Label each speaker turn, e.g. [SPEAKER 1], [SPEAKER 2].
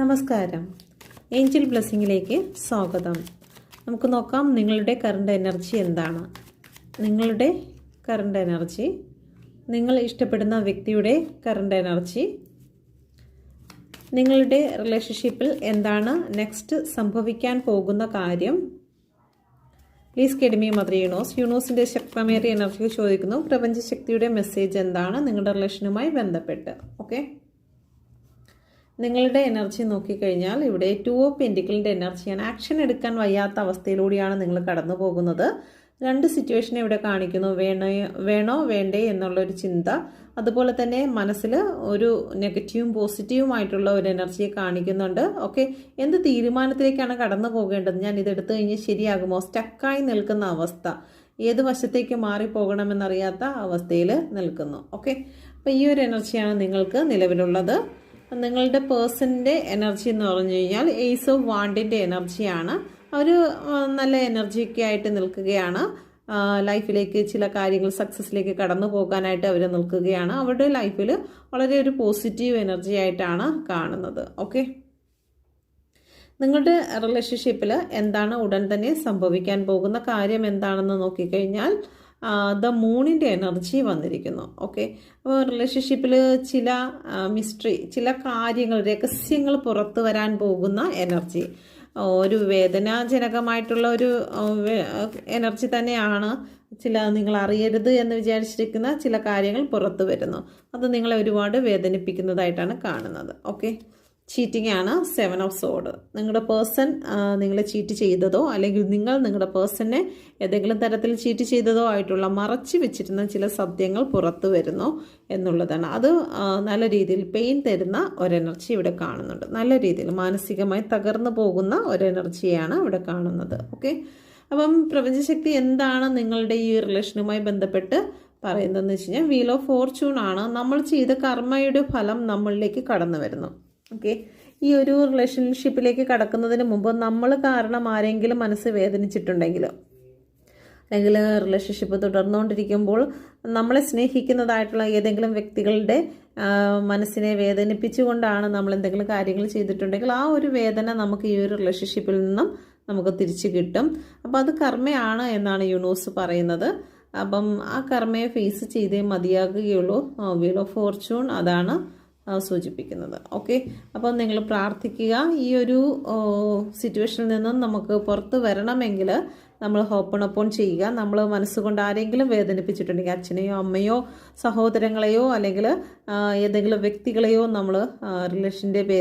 [SPEAKER 1] നമസ്കാരം. ഏഞ്ചൽ ബ്ലെസ്സിങ്ങിലേക്ക് സ്വാഗതം. നമുക്ക് നോക്കാം നിങ്ങളുടെ കറണ്ട് എനർജി എന്താണ്. നിങ്ങളുടെ കറണ്ട് എനർജി, നിങ്ങൾ ഇഷ്ടപ്പെടുന്ന വ്യക്തിയുടെ കറണ്ട് എനർജി, നിങ്ങളുടെ റിലേഷൻഷിപ്പിൽ എന്താണ് നെക്സ്റ്റ് സംഭവിക്കാൻ പോകുന്ന കാര്യം. പ്ലീസ് കെഡിമി മദർ യൂണോസിൻ്റെ ശക്തമേറിയ എനർജി ചോദിക്കുന്നു. പ്രപഞ്ചശക്തിയുടെ മെസ്സേജ് എന്താണ് നിങ്ങളുടെ റിലേഷനുമായി ബന്ധപ്പെട്ട്. ഓക്കെ, നിങ്ങളുടെ എനർജി നോക്കിക്കഴിഞ്ഞാൽ ഇവിടെ 2 ഓഫ് പെൻറ്റിക്കിളിൻ്റെ എനർജിയാണ്. ആക്ഷൻ എടുക്കാൻ വയ്യാത്ത അവസ്ഥയിലൂടെയാണ് നിങ്ങൾ കടന്നു പോകുന്നത്. 2 സിറ്റുവേഷൻ ഇവിടെ കാണിക്കുന്നു. വേണോ വേണ്ടേ എന്നുള്ളൊരു ചിന്ത, അതുപോലെ തന്നെ മനസ്സിൽ ഒരു നെഗറ്റീവും പോസിറ്റീവുമായിട്ടുള്ള ഒരു എനർജിയെ കാണിക്കുന്നുണ്ട്. ഓക്കെ, എന്ത് തീരുമാനത്തിലേക്കാണ് കടന്നു പോകേണ്ടത്, ഞാൻ ഇതെടുത്തു കഴിഞ്ഞാൽ ശരിയാകുമോ, സ്റ്റക്കായി നിൽക്കുന്ന അവസ്ഥ, ഏത് വശത്തേക്ക് മാറിപ്പോകണമെന്നറിയാത്ത അവസ്ഥയിൽ നിൽക്കുന്നു. ഓക്കെ, അപ്പോൾ ഈ ഒരു എനർജിയാണ് നിങ്ങൾക്ക് നിലവിലുള്ളത്. നിങ്ങളുടെ പേഴ്സണിൻ്റെ എനർജി എന്ന് പറഞ്ഞു കഴിഞ്ഞാൽ ഏസ് ഓഫ് വാണ്ടിൻ്റെ എനർജിയാണ്. അവർ നല്ല എനർജിക്കായിട്ട് നിൽക്കുകയാണ്. ലൈഫിലേക്ക് ചില കാര്യങ്ങൾ സക്സസ്സിലേക്ക് കടന്നു പോകാനായിട്ട് അവർ നിൽക്കുകയാണ്. അവരുടെ ലൈഫിൽ വളരെ ഒരു പോസിറ്റീവ് എനർജി ആയിട്ടാണ് കാണുന്നത്. ഓക്കെ, നിങ്ങളുടെ റിലേഷൻഷിപ്പിൽ എന്താണ് ഉടൻ തന്നെ സംഭവിക്കാൻ പോകുന്ന കാര്യം എന്താണെന്ന് നോക്കിക്കഴിഞ്ഞാൽ ദ മൂണിൻ്റെ എനർജി വന്നിരിക്കുന്നു. ഓക്കെ, അപ്പോൾ റിലേഷൻഷിപ്പിൽ ചില മിസ്റ്ററി, ചില കാര്യങ്ങൾ, രഹസ്യങ്ങൾ പുറത്തു വരാൻ പോകുന്ന എനർജി, ഒരു വേദനാജനകമായിട്ടുള്ള ഒരു എനർജി തന്നെയാണ്. നിങ്ങൾ അറിയരുത് എന്ന് വിചാരിച്ചിരിക്കുന്ന ചില കാര്യങ്ങൾ പുറത്തു വരുന്നു. അത് നിങ്ങളെ ഒരുപാട് വേദനിപ്പിക്കുന്നതായിട്ടാണ് കാണുന്നത്. ഓക്കെ, ചീറ്റിംഗ് ആണ് 7 ഓഫ് സോഡ്. നിങ്ങളുടെ പേഴ്സൺ നിങ്ങളെ ചീറ്റ് ചെയ്തതോ അല്ലെങ്കിൽ നിങ്ങൾ നിങ്ങളുടെ പേഴ്സണെ ഏതെങ്കിലും തരത്തിൽ ചീറ്റ് ചെയ്തതോ ആയിട്ടുള്ള മറച്ചു വെച്ചിരുന്ന ചില സത്യങ്ങൾ പുറത്തു വരുന്നു എന്നുള്ളതാണ്. അത് നല്ല രീതിയിൽ പെയിൻ തരുന്ന ഒരു എനർജി ഇവിടെ കാണുന്നുണ്ട്. നല്ല രീതിയിൽ മാനസികമായി തകർന്നു പോകുന്ന ഒരു എനർജിയാണ് ഇവിടെ കാണുന്നത്. ഓക്കെ, അപ്പം പ്രപഞ്ചശക്തി എന്താണ് നിങ്ങളുടെ ഈ റിലേഷനുമായി ബന്ധപ്പെട്ട് പറയുന്നതെന്ന് വെച്ച് കഴിഞ്ഞാൽ വീൽ ഓഫ് ഫോർച്യൂൺ ആണ്. നമ്മൾ ചെയ്ത കർമ്മയുടെ ഫലം നമ്മളിലേക്ക് കടന്നു വരുന്നു. ഓക്കെ, ഈ ഒരു റിലേഷൻഷിപ്പിലേക്ക് കടക്കുന്നതിന് മുമ്പ് നമ്മൾ കാരണം ആരെങ്കിലും മനസ്സ് വേദനിച്ചിട്ടുണ്ടെങ്കിലോ അല്ലെങ്കിൽ റിലേഷൻഷിപ്പ് തുടർന്നുകൊണ്ടിരിക്കുമ്പോൾ നമ്മളെ സ്നേഹിക്കുന്നതായിട്ടുള്ള ഏതെങ്കിലും വ്യക്തികളുടെ മനസ്സിനെ വേദനിപ്പിച്ചുകൊണ്ടാണ് നമ്മൾ എന്തെങ്കിലും കാര്യങ്ങൾ ചെയ്തിട്ടുണ്ടെങ്കിൽ ആ ഒരു വേദന നമുക്ക് ഈ ഒരു റിലേഷൻഷിപ്പിൽ നിന്നും നമുക്ക് തിരിച്ചു കിട്ടും. അപ്പം അത് കർമ്മയാണ് എന്നാണ് യൂണിവേഴ്സ് പറയുന്നത്. അപ്പം ആ കർമ്മയെ ഫേസ് ചെയ്തേ മതിയാകുകയുള്ളൂ. വീൽ ഓഫ് ഫോർച്യൂൺ അതാണ് സൂചിപ്പിക്കുന്നത്. ഓക്കെ, അപ്പോൾ നിങ്ങൾ പ്രാർത്ഥിക്കുക. ഈ ഒരു സിറ്റുവേഷനിൽ നിന്നും നമുക്ക് പുറത്ത് വരണമെങ്കിൽ നമ്മൾ ഹോപ്പൺ ചെയ്യുക. നമ്മൾ മനസ്സുകൊണ്ട് ആരെങ്കിലും വേദനിപ്പിച്ചിട്ടുണ്ടെങ്കിൽ അച്ഛനെയോ അമ്മയോ സഹോദരങ്ങളെയോ അല്ലെങ്കിൽ ഏതെങ്കിലും വ്യക്തികളെയോ നമ്മൾ റിലേഷൻ്റെ